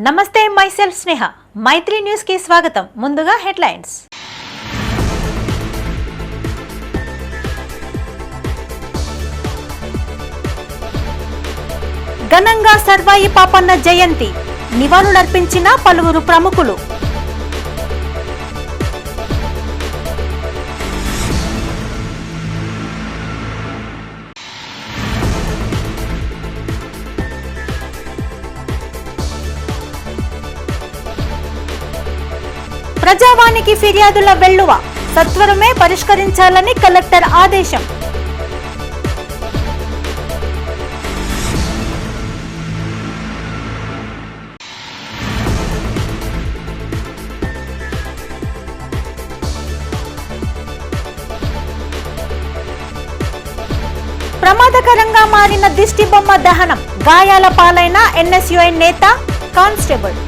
నమస్తే మైసెల్ఫ్ స్నేహ మైత్రి న్యూస్ కి స్వాగతం. ముందుగా హెడ్లైన్స్. ఘనంగా సర్వాయి పాపన్న జయంతి నివాళులర్పించిన పలువురు ప్రముఖులు. ప్రజావానికి ఫిర్యాదుల వెల్లువ సత్వరమే పరిష్కరించాలని కలెక్టర్ ఆదేశం. ప్రమాదకరంగా మారిన దిష్టి బొమ్మ దహనం, గాయాల పాలైన ఎన్ఎస్యుఐ నేత, కానిస్టేబుల్.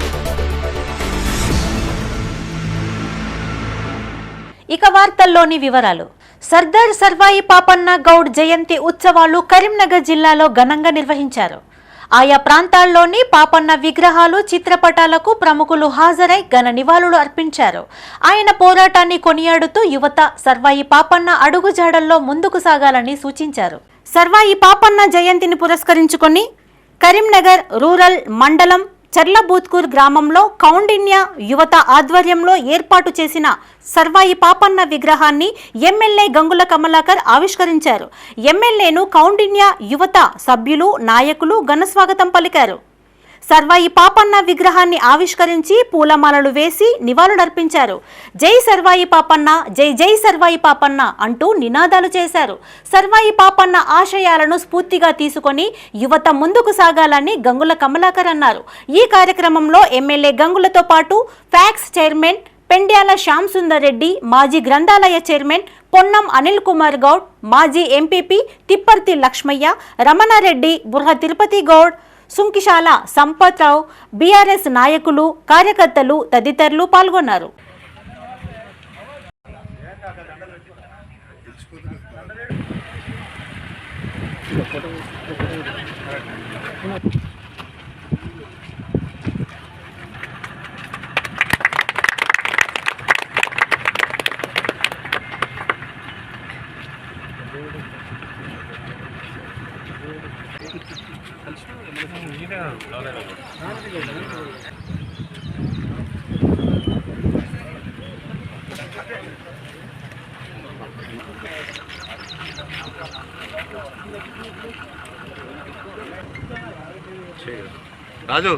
ఇక వార్తల్లోని వివరాలు. సర్దార్ సర్వాయి పాపన్న గౌడ్ జయంతి ఉత్సవాలు కరీంనగర్ జిల్లాలో ఘనంగా నిర్వహించారు. ఆయా ప్రాంతాల్లోని పాపన్న విగ్రహాలు, చిత్రపటాలకు ప్రముఖులు హాజరై ఘన నివాళులు అర్పించారు. ఆయన పోరాటాన్ని కొనియాడుతూ యువత సర్వాయి పాపన్న అడుగుజాడల్లో ముందుకు సాగాలని సూచించారు. సర్వాయి పాపన్న జయంతిని పురస్కరించుకొని కరీంనగర్ రూరల్ మండలం చర్లబూత్కూర్ గ్రామంలో కౌండిన్య యువత ఆధ్వర్యంలో ఏర్పాటు చేసిన సర్వాయి పాపన్న విగ్రహాన్ని ఎమ్మెల్యే గంగుల కమలాకర్ ఆవిష్కరించారు. ఎమ్మెల్యేను కౌండిన్య యువత సభ్యులు, నాయకులు ఘనస్వాగతం పలికారు. సర్వాయి పాపన్న విగ్రహాన్ని ఆవిష్కరించి పూలమాలలు వేసి నివాళులర్పించారు. జై సర్వాయి పాపన్న, జై జై సర్వాయి పాపన్న అంటూ నినాదాలు చేశారు. సర్వాయి పాపన్న ఆశయాలను స్ఫూర్తిగా తీసుకొని యువత ముందుకు సాగాలని గంగుల కమలాకర్ అన్నారు. ఈ కార్యక్రమంలో ఎమ్మెల్యే గంగులతో పాటు ఫ్యాక్స్ చైర్మన్ పెండ్యాల శ్యామ్ సుందర్ రెడ్డి, మాజీ గ్రంథాలయ చైర్మన్ పొన్నం అనిల్ కుమార్ గౌడ్, మాజీ ఎంపీపీ తిప్పర్తి లక్ష్మయ్య, రమణారెడ్డి, బుర్హ తిరుపతి గౌడ్, సుంకిశాల సంపత్రావు, బీఆర్ఎస్ నాయకులు, కార్యకర్తలు తదితరులు పాల్గొన్నారు. రాజు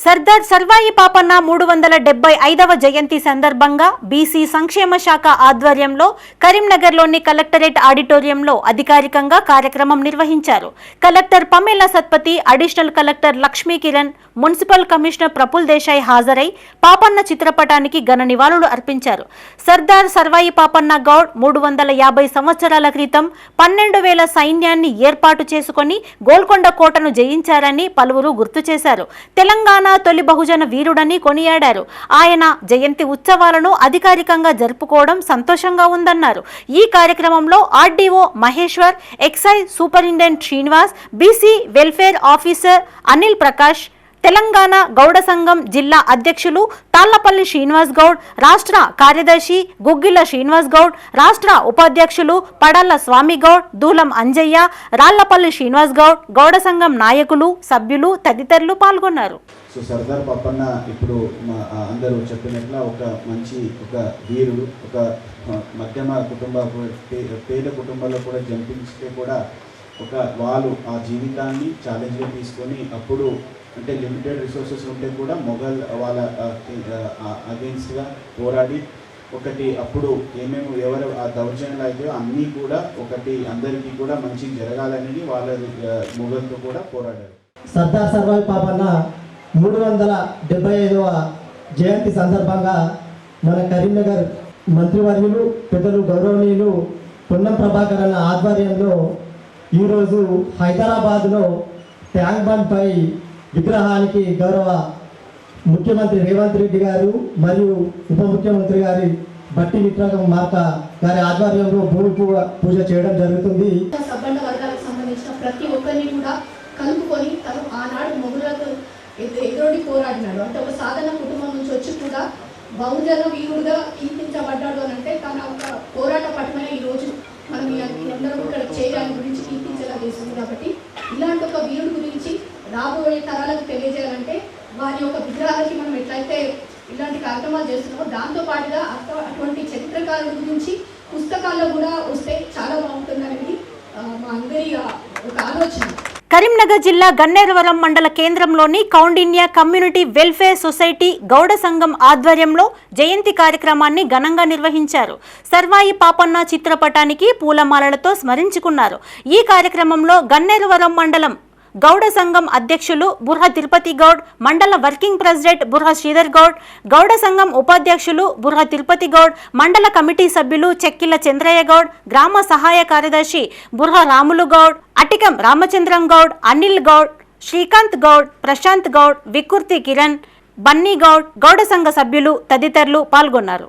సర్దార్ సర్వాయి పాపన్న 375వ జయంతి సందర్భంగా బీసీ సంక్షేమ శాఖ ఆధ్వర్యంలో కరీంనగర్లోని కలెక్టరేట్ ఆడిటోరియంలో అధికారికంగా కార్యక్రమం నిర్వహించారు. Collector Pamela Satpathy, additional collector Lakshmi Kiran, municipal commissioner Praful Desai హాజరై పాపన్న చిత్రపటానికి ఘన నివాళులు అర్పించారు. సర్దార్ సర్వాయి పాపన్న గౌడ్ 350 సంవత్సరాల క్రితం 12,000 సైన్యాన్ని ఏర్పాటు చేసుకుని గోల్కొండ కోటను జయించారని పలువురు గుర్తు చేశారు. తెలంగాణ తొలి బహుజన వీరుడని కొనియాడారు. ఆయన జయంతి ఉత్సవాలను అధికారికంగా జరుపుకోవడం సంతోషంగా ఉందన్నారు. ఈ కార్యక్రమంలో RDO Maheshwar, excise superintendent Srinivas, BC welfare officer Anil Prakash, Telangana Gouda సంఘం జిల్లా అధ్యక్షులు తాళ్లపల్లి శ్రీనివాస్ గౌడ్, రాష్ట్ర కార్యదర్శి గుగ్గిల శ్రీనివాస్ గౌడ్, రాష్ట్ర ఉపాధ్యక్షులు పడాల స్వామి గౌడ్, దూలం అంజయ్య, రాళ్లపల్లి శ్రీనివాస్ గౌడ్, గౌడ సంఘం నాయకులు, సభ్యులు తదితరులు పాల్గొన్నారు. సో సర్దార్ పాపన్న ఇప్పుడు అందరూ చెప్పినట్ల ఒక వీరుడు, ఒక మధ్యమ పేద కుటుంబాల్లో కూడా జంపించితే కూడా వాళ్ళు ఆ జీవితాన్ని ఛాలెంజ్గా తీసుకొని అప్పుడు అంటే లిమిటెడ్ రిసోర్సెస్ ఉంటే కూడా మొఘల్ వాళ్ళ అగెన్స్ట్గా పోరాడి అప్పుడు ఎవరు ఆ దౌర్జన్యాలు అయితే అన్నీ కూడా అందరికీ కూడా మంచి జరగాలనేది వాళ్ళ మొఘల్తో కూడా పోరాడారు. సర్దార్ సర్వాయి పాపన్న 375వ జయంతి సందర్భంగా మన కరీంనగర్ మంత్రివర్యులు పెద్దలు గౌరవనీయులు పొన్నం ప్రభాకర్ అన్న ఆధ్వర్యంలో ఈరోజు హైదరాబాద్లో ట్యాంక్ బండ్ పై విగ్రహానికి గౌరవ ముఖ్యమంత్రి రేవంత్ రెడ్డి గారు మరియు ఉప ముఖ్యమంత్రి గారి బట్టి విక్రమార్క గారి ఆధ్వర్యంలో భూమి పూజ చేయడం జరుగుతుంది. సబ్బండ వర్గాలకు సంబంధించిన ప్రతి ఒక్కరిని కూడా కలుపుకొని తను ఆనాడు మొగులకు ఎదురొడి పోరాడినాడు. అంటే ఒక సాధారణ కుటుంబం నుంచి వచ్చి కూడా బహుజన వీరుడుగా కీర్తించబడ్డాడు అని అంటే తన ఒక పోరాట పటమైన ఈరోజు మనం అందరం ఇక్కడ చేయడాని గురించి కీర్తించేలా చేస్తుంది. కాబట్టి ఇలాంటి ఒక వీరుడు గురించి రాబోయే తరాలకు తెలియజేయాలంటే వారి యొక్క విగ్రహాలకి మనం ఎట్లయితే ఇలాంటి కార్యక్రమాలు చేస్తున్నామో దాంతో పాటుగా అటువంటి చరిత్రకారుల గురించి పుస్తకాల్లో కూడా వస్తే చాలా బాగుంటుందనేది మా అందరి ఒక ఆలోచన. కరీంనగర్ జిల్లా గన్నేరువరం మండల కేంద్రంలోని Koundinya community welfare society Gouda సంఘం ఆధ్వర్యంలో జయంతి కార్యక్రమాన్ని ఘనంగా నిర్వహించారు. సర్వాయి పాపన్న చిత్రపటానికి పూలమాలలతో స్మరించుకున్నారు. ఈ కార్యక్రమంలో గన్నేరువరం మండలం గౌడ సంఘం అధ్యక్షులు బుర్హ తిరుపతి గౌడ్, మండల వర్కింగ్ ప్రెసిడెంట్ బుర్హ శ్రీధర్ గౌడ్, గౌడ సంఘం ఉపాధ్యక్షులు బుర్హ తిరుపతి గౌడ్, మండల కమిటీ సభ్యులు చెక్కిల చంద్రయ్య గౌడ్, గ్రామ సహాయ కార్యదర్శి బుర్హ రాములు గౌడ్, అటికం రామచంద్రం గౌడ్, అనిల్ గౌడ్, శ్రీకాంత్ గౌడ్, ప్రశాంత్ గౌడ్, వికుర్తి కిరణ్, బన్నీ గౌడ్, గౌడ సంఘ సభ్యులు తదితరులు పాల్గొన్నారు.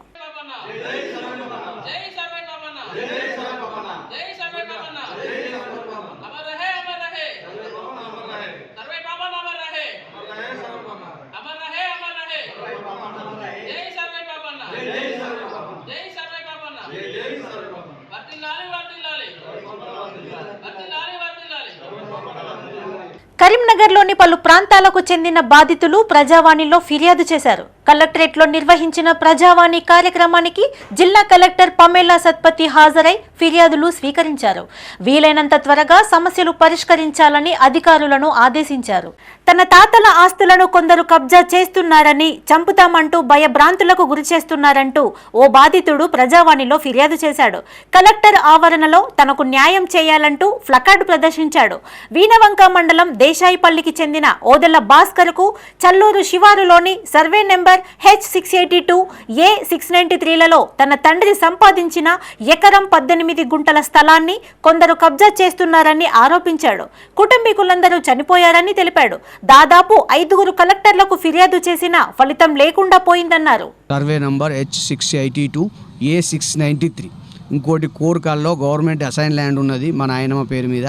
కరీంనగర్లోని పలు ప్రాంతాలకు చెందిన బాధితులు ప్రజావాణిలో ఫిర్యాదు చేశారు. కలెక్టరేట్లో నిర్వహించిన ప్రజావాణి కార్యక్రమానికి జిల్లా కలెక్టర్ పమేలా సత్పతి హాజరై ఫిర్యాదులు స్వీకరించారు. వీలైనంత త్వరగా సమస్యలు పరిష్కరించాలని అధికారులను ఆదేశించారు. తన తాతల ఆస్తులను కొందరు కబ్జా చేస్తున్నారని, చంపుతామంటూ భయభ్రాంతులకు గురి చేస్తున్నారంటూ ఓ బాధితుడు ప్రజావాణిలో ఫిర్యాదు చేశాడు. కలెక్టర్ ఆవరణలో తనకు న్యాయం చేయాలంటూ ప్లకార్డు ప్రదర్శించాడు. వీణవంక మండలం దేశాయిపల్లికి చెందిన ఓదెల భాస్కర్కు చల్లూరు శివారులోని సర్వే నెంబర్ H682 A693లలో తన తండ్రి సంపాదించిన ఎకరం 18 గుంటల స్థలాన్ని కొందరు కబ్జా చేస్తున్నారని ఆరోపించాడు. కుటుంబీకులందరూ చనిపోయారని తెలిపాడు. దాదాపు 5 కలెక్టర్లకు ఫిర్యాదు చేసినా ఫలితం లేకుండా పోయిందన్నారు. సర్వే నంబర్ H682 A693 ఇంకోటి కోర్కల్లో గవర్నమెంట్ అసైన్ ల్యాండ్ ఉన్నది మా నాయనమ్మ పేరు మీద.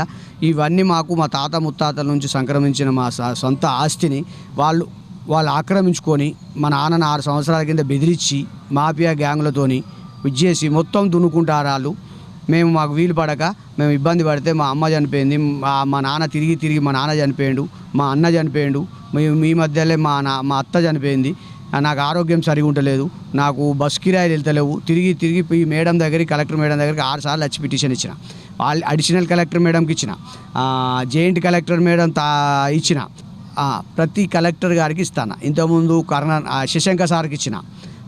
ఇవన్నీ మాకు మా తాత ముత్తాతల నుంచి సంక్రమించిన మా సొంత ఆస్తిని వాళ్ళు ఆక్రమించుకొని మా నాన్నను 6 సంవత్సరాల కింద బెదిరించి మాఫియా గ్యాంగులతోని విజ్జేసి మొత్తం దున్నుకుంటారు వాళ్ళు. మాకు వీలు పడక మేము ఇబ్బంది పడితే మా అమ్మ చనిపోయింది, మా నాన్న తిరిగి మా నాన్న చనిపోయాడు, మా అన్న చనిపోయాడు, మీ మధ్యలో మా అత్త చనిపోయింది. నాకు ఆరోగ్యం సరిగా ఉండలేదు, నాకు బస్ కిరాయిలు వెళ్తలేవు. తిరిగి ఈ మేడం దగ్గరికి కలెక్టర్ మేడం దగ్గరికి 6 సార్లు వచ్చి పిటిషన్ ఇచ్చిన. అడిషనల్ కలెక్టర్ మేడంకి ఇచ్చిన, జాయింట్ కలెక్టర్ మేడం ఇచ్చిన, ప్రతి కలెక్టర్ గారికి ఇస్తాను. ఇంతకుముందు శశంకర్ సార్కి ఇచ్చిన,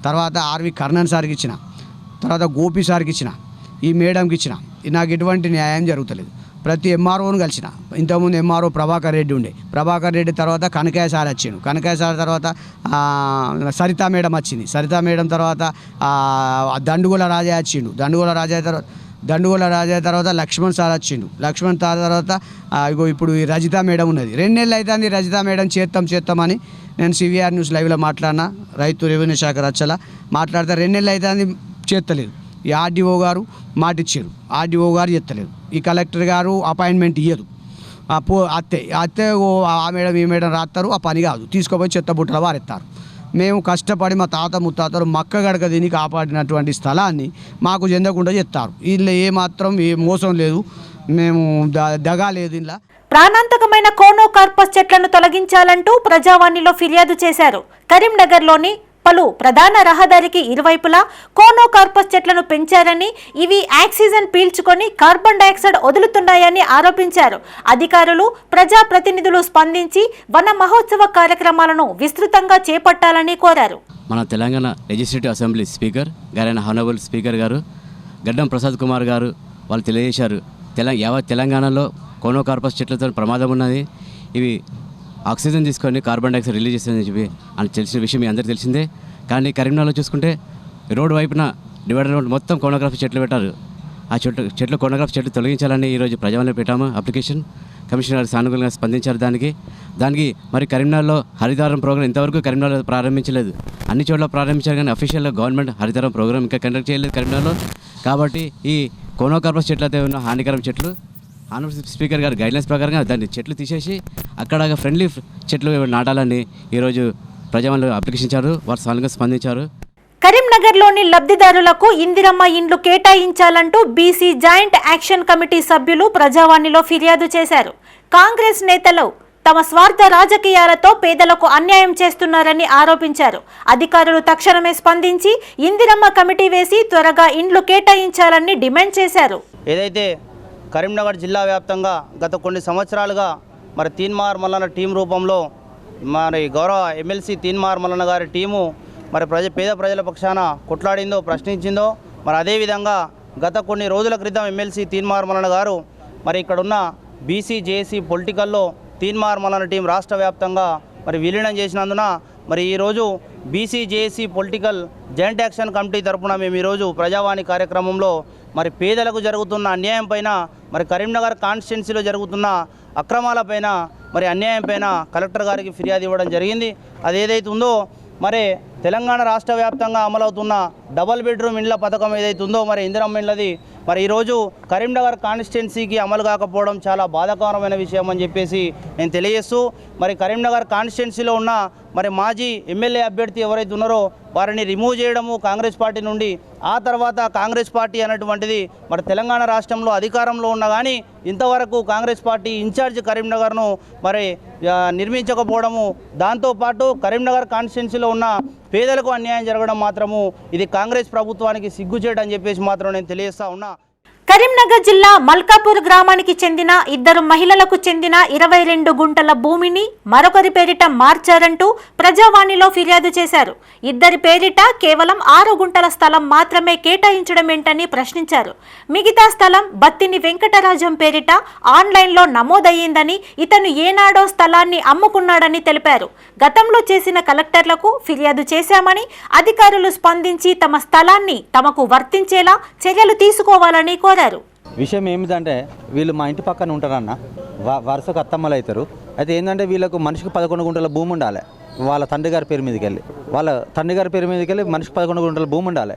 తర్వాత ఆర్వి కర్ణన్ సార్కి ఇచ్చిన, తర్వాత గోపి సార్కి ఇచ్చిన, ఈ మేడంకి ఇచ్చిన. నాకు ఎటువంటి న్యాయం జరుగుతలేదు. ప్రతి ఎంఆర్ఓను కలిసిన. ఇంతకుముందు ఎంఆర్ఓ ప్రభాకర్ రెడ్డి ఉండే, ప్రభాకర్ రెడ్డి తర్వాత కనకాయ సార్ వచ్చిండు, కనకాయ సార్ తర్వాత సరితా మేడం వచ్చింది, సరితా మేడం తర్వాత దండుగోల రాజా వచ్చిండు, దండుగోల రాజా తర్వాత లక్ష్మణ్ సార్ వచ్చిండు, లక్ష్మణ్ సార్ తర్వాత ఇప్పుడు ఈ రజితా మేడం ఉన్నది. 2 నెలలు అవుతుంది రజితా మేడం చేస్తామని నేను సివిఆర్ న్యూస్ లైవ్లో మాట్లాడినా, రైతు రెవెన్యూ శాఖ రచ్చల మాట్లాడితే 2 నెలలు అవుతుంది చేస్తలేదు. ఈ ఆర్డీఓ గారు మాటిచ్చారు, ఆర్డీఓ గారు చేస్తలేదు. ఈ కలెక్టర్ గారు అపాయింట్మెంట్ ఇయ్యదు. అత్తే ఆ మేడం ఈ మేడం రాస్తారు, ఆ పని కాదు, తీసుకుపోయి చెత్త బుట్టలు వారెత్తారు. మేము కష్టపడి మా తాత ముత్తాతలు మక్క గడక తిని కాపాడినటువంటి స్థలాన్ని మాకు చెందకుండా చెప్తారు. వీళ్ళు ఏమాత్రం మోసం లేదు, మేము దగా లేదు. ఇలా ప్రాణాంతకమైన కోనోకార్పస్ చెట్లను తొలగించాలంటూ ప్రజావాణిలో ఫిర్యాదు చేశారు. కరీంనగర్లోని పలు ప్రధాన రహదారికి ఇరువైపులా కోనోకార్పస్ చెట్లను పెంచారని, ఇవి ఆక్సిజన్ పీల్చుకొని కార్బన్ డైఆక్సైడ్ వదులుతున్నాయని ఆరోపించారు. అధికారులు, ప్రజాప్రతినిధులు స్పందించి వన మహోత్సవ కార్యక్రమాలను విస్తృతంగా చేపట్టాలని కోరారు. మన తెలంగాణ లెజిస్లేటివ్ అసెంబ్లీ స్పీకర్ గారైన హానరబుల్ స్పీకర్ గారు గడ్డం ప్రసాద్ కుమార్ గారు వాళ్ళు తెలియజేశారు. యావత్ తెలంగాణలో కోనోకార్పస్ చెట్లతో ప్రమాదం ఉన్నది, ఇవి ఆక్సిజన్ తీసుకొని కార్బన్ డైఆక్సైడ్ రిలీజ్ చేస్తుందని చెప్పి అని తెలిసిన విషయం మీ అందరికీ తెలిసిందే. కానీ కరీంనగర్లో చూసుకుంటే రోడ్డు వైపున డివైడర్ రోడ్ మొత్తం కోనోగ్రఫీ చెట్లు పెట్టారు. ఆ చెట్లు కోనోగ్రఫీ చెట్లు తొలగించాలని ఈరోజు ప్రజావాణిలో పెట్టాము అప్లికేషన్. కమిషనర్ సానుకూలంగా స్పందించారు దానికి మరి కరీంనగర్లో హరితహారం ప్రోగ్రాం ఇంతవరకు కరీంనగర్లో ప్రారంభించలేదు. అన్ని చోట్ల ప్రారంభించారు కానీ అఫీషియల్గా గవర్నమెంట్ హరితహారం ప్రోగ్రాం ఇంకా కండక్ట్ చేయలేదు కరీంనగర్లో. కాబట్టి ఈ కోనోకార్పస్ చెట్లు అయితే ఉన్న హానికరం చెట్లు ఆనరబుల్ స్పీకర్ గారు గైడ్లైన్స్ ప్రకారంగా దాన్ని చెట్లు తీసేసి అక్కడ ఫ్రెండ్లీ చెట్లు నాటాలని ఈరోజు ప్రజలు అప్లికేషన్ ఇచ్చారు. వారు సానుకూలంగా స్పందించారు. కరీంనగర్లోని లబ్ధిదారులకు ఇందిరమ్మ ఇండ్లు కేటాయించాలంటూ బీసీ జాయింట్ యాక్షన్ కమిటీ సభ్యులు ప్రజావాణిలో ఫిర్యాదు చేశారు. కాంగ్రెస్ నేతలు తమ స్వార్థ రాజకీయాలతో పేదలకు అన్యాయం చేస్తున్నారని ఆరోపించారు. అధికారులు తక్షణమే స్పందించి ఇందిరమ్మ కమిటీ వేసి త్వరగా ఇండ్లు కేటాయించాలని డిమాండ్ చేశారు. ఏదైతే కరీంనగర్ జిల్లా వ్యాప్తంగా గత కొన్ని సంవత్సరాలుగా మరి తీన్మార్ మల్లన్న టీం రూపంలో మరి గౌరవ ఎమ్మెల్సీ తీన్మార్ మల్లన్న గారి టీము మరి పేద ప్రజల పక్షాన కొట్లాడిందో ప్రశ్నించిందో మరి అదేవిధంగా గత కొన్ని రోజుల క్రితం ఎమ్మెల్సీ తీన్మార్ మల్లన్న గారు మరి ఇక్కడున్న బీసీ జేఏసీ పొలిటికల్లో తీన్మార్ మల్లన్న టీం రాష్ట్ర వ్యాప్తంగా మరి విలీనం చేసినందున మరి ఈరోజు BC JAC political joint action committee తరఫున మేము ఈరోజు ప్రజావాణి కార్యక్రమంలో మరి పేదలకు జరుగుతున్న అన్యాయం పైన మరి కరీంనగర్ కాన్స్టిట్యున్సీలో జరుగుతున్న అక్రమాలపైన మరి అన్యాయం పైన కలెక్టర్ గారికి ఫిర్యాదు ఇవ్వడం జరిగింది. అది ఏదైతే ఉందో మరి తెలంగాణ రాష్ట్ర వ్యాప్తంగా అమలవుతున్న డబల్ బెడ్రూమ్ ఇండ్ల పథకం ఏదైతే ఉందో మరి ఇందిరమ్మ ఇండ్లది మరి ఈరోజు కరీంనగర్ కాన్స్టిట్యున్సీకి అమలు కాకపోవడం చాలా బాధాకరమైన విషయం అని చెప్పేసి నేను తెలియజేస్తూ మరి కరీంనగర్ కాన్స్టిట్యున్సీలో ఉన్న మరి మాజీ ఎమ్మెల్యే అభ్యర్థి ఎవరైతే ఉన్నారో వారిని రిమూవ్ చేయడము కాంగ్రెస్ పార్టీ నుండి, ఆ తర్వాత కాంగ్రెస్ పార్టీ అనేటువంటిది మరి తెలంగాణ రాష్ట్రంలో అధికారంలో ఉన్న కానీ ఇంతవరకు కాంగ్రెస్ పార్టీ ఇన్ఛార్జ్ కరీంనగర్ను మరి నిర్మించకపోవడము, దాంతోపాటు కరీంనగర్ కాన్స్టిట్యున్సీలో ఉన్న పేదలకు అన్యాయం జరగడం మాత్రము ఇది కాంగ్రెస్ ప్రభుత్వానికి సిగ్గుచేటు అని చెప్పేసి మాత్రం నేను తెలియజేస్తా ఉన్నా. కరీంనగర్ జిల్లా మల్కాపూర్ గ్రామానికి చెందిన 2 మహిళలకు చెందిన 22 గుంటల భూమిని మరొకరి పేరిట మార్చారంటూ ప్రజావాణిలో ఫిర్యాదు చేశారు. ఇద్దరి పేరిట కేవలం 6 గుంటల స్థలం మాత్రమే కేటాయించడం ఏంటని ప్రశ్నించారు. మిగతా స్థలం బత్తిని వెంకటరాజం పేరిట ఆన్లైన్లో నమోదయ్యిందని, ఇతను ఏనాడో స్థలాన్ని అమ్ముకున్నాడని తెలిపారు. గతంలో చేసిన కలెక్టర్లకు ఫిర్యాదు చేశామని, అధికారులు స్పందించి తమ స్థలాన్ని తమకు వర్తించేలా చర్యలు తీసుకోవాలని కోరారు. విషయం ఏమిటంటే వీళ్ళు మా ఇంటి పక్కన ఉంటారన్న, వరుసకు అత్తమ్మలు అవుతారు. అయితే ఏంటంటే వీళ్ళకు మనిషికి 11 గుంటల భూమి ఉండాలి. వాళ్ళ తండ్రి గారి పేరు మీదకి వెళ్ళి మనిషికి 11 గుంటల భూమి ఉండాలి.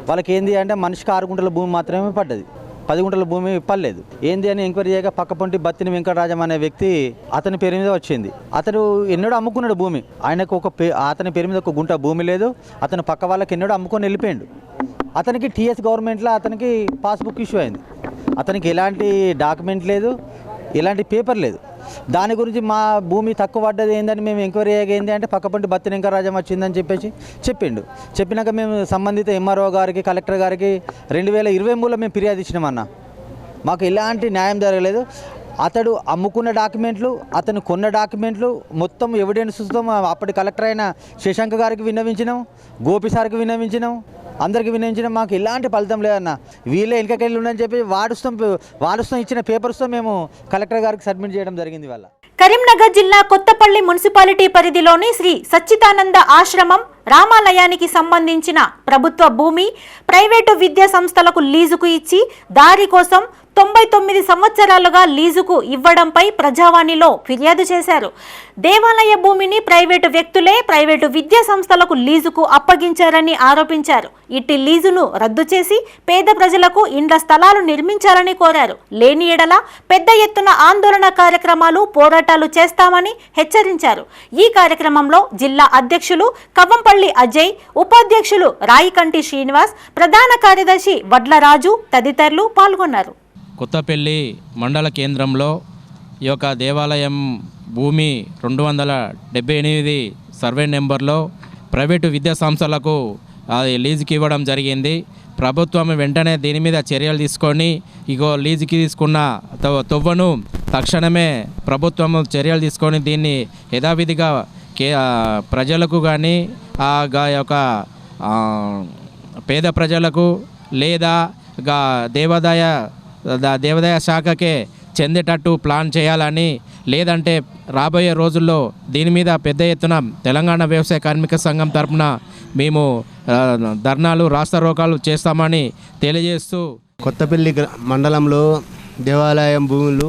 వాళ్ళకి ఏంది అంటే మనిషికి 6 గుంటల భూమి మాత్రమే పడ్డది, 10 గుంటల భూమి ఇప్పలేదు. ఏంది అని ఎంక్వైరీ చేయగా పక్కపొంటి బత్తిని వెంకటరాజం అనే వ్యక్తి అతని పేరు మీద వచ్చింది. అతను ఎన్నడూ అమ్ముకున్నాడు భూమి. ఆయనకు అతని పేరు మీద 1 గుంట భూమి లేదు. అతను పక్క వాళ్ళకి ఎన్నడూ అమ్ముకొని వెళ్ళిపోయాడు. అతనికి టీఎస్ గవర్నమెంట్లో అతనికి పాస్బుక్ ఇష్యూ అయింది. అతనికి ఎలాంటి డాక్యుమెంట్ లేదు, ఎలాంటి పేపర్ లేదు. దాని గురించి మా భూమి తక్కువ పడ్డది ఏందని మేము ఎంక్వైరీ అయ్యేది అంటే పక్కపంటి బత్తిని వెంకటరాజం వచ్చిందని చెప్పేసి చెప్పినాక మేము సంబంధిత ఎంఆర్ఓ గారికి కలెక్టర్ గారికి 2023లో మేము ఫిర్యాదు ఇచ్చినామన్న. మాకు ఎలాంటి న్యాయం జరగలేదు. అతడు అమ్ముకున్న డాక్యుమెంట్లు, అతను కొన్న డాక్యుమెంట్లు మొత్తం ఎవిడెన్స్తో అప్పటి కలెక్టర్ అయిన శశాంక్ గారికి విన్నవించినాం, గోపి సార్కి విన్నవించినాం, అందరికి వినియోగించడం. మాకు ఎలాంటి ఫలితం లేదన్న. వీళ్ళే వెనకకెళ్ళి ఉండని చెప్పి వాడుస్తాం ఇచ్చిన పేపర్స్తో మేము కలెక్టర్ గారికి సబ్మిట్ చేయడం జరిగింది. వాళ్ళ కరీంనగర్ జిల్లా కొత్తపల్లి మున్సిపాలిటీ పరిధిలోని శ్రీ సచ్చిదానంద ఆశ్రమం రామాలయానికి సంబంధించిన ప్రభుత్వ భూమి ప్రైవేటు విద్యా సంస్థలకు లీజుకు ఇచ్చి దారి కోసం 99 సంవత్సరాలుగా లీజుకు ఇవ్వడంపై ప్రజావాణిలో ఫిర్యాదు చేశారు. దేవాలయ భూమిని ప్రైవేటు వ్యక్తులే ప్రైవేటు విద్యా సంస్థలకు లీజుకు అప్పగించారని ఆరోపించారు. ఇట్టి లీజును రద్దు చేసి పేద ప్రజలకు ఇండ్ల స్థలాలు నిర్మించాలని కోరారు. లేని ఎడల పెద్ద ఎత్తున ఆందోళన కార్యక్రమాలు, పోరాటాలు చేస్తామని హెచ్చరించారు. ఈ కార్యక్రమంలో జిల్లా అధ్యక్షులు కవ్వంపల్లి అజయ్, ఉపాధ్యక్షులు రాయికంటి శ్రీనివాస్, ప్రధాన కార్యదర్శి వడ్లరాజు తదితరులు పాల్గొన్నారు. కొత్తపల్లి మండల కేంద్రంలో ఈ యొక్క దేవాలయం భూమి 278 సర్వే నెంబర్లో ప్రైవేటు విద్యా సంస్థలకు లీజుకి ఇవ్వడం జరిగింది. ప్రభుత్వం వెంటనే దీని మీద చర్యలు తీసుకొని లీజుకి తీసుకున్న తొవ్వను తక్షణమే ప్రభుత్వం చర్యలు తీసుకొని దీన్ని యథావిధిగా ప్రజలకు కానీ యొక్క పేద ప్రజలకు లేదా దేవాదాయ శాఖకే చెందేటట్టు ప్లాన్ చేయాలని, లేదంటే రాబోయే రోజుల్లో దీని మీద పెద్ద ఎత్తున తెలంగాణ వ్యవసాయ కార్మిక సంఘం తరఫున మేము ధర్నాలు, రాస్తారోకాలు చేస్తామని తెలియజేస్తూ కొత్తపల్లి మండలంలో దేవాలయం భూములు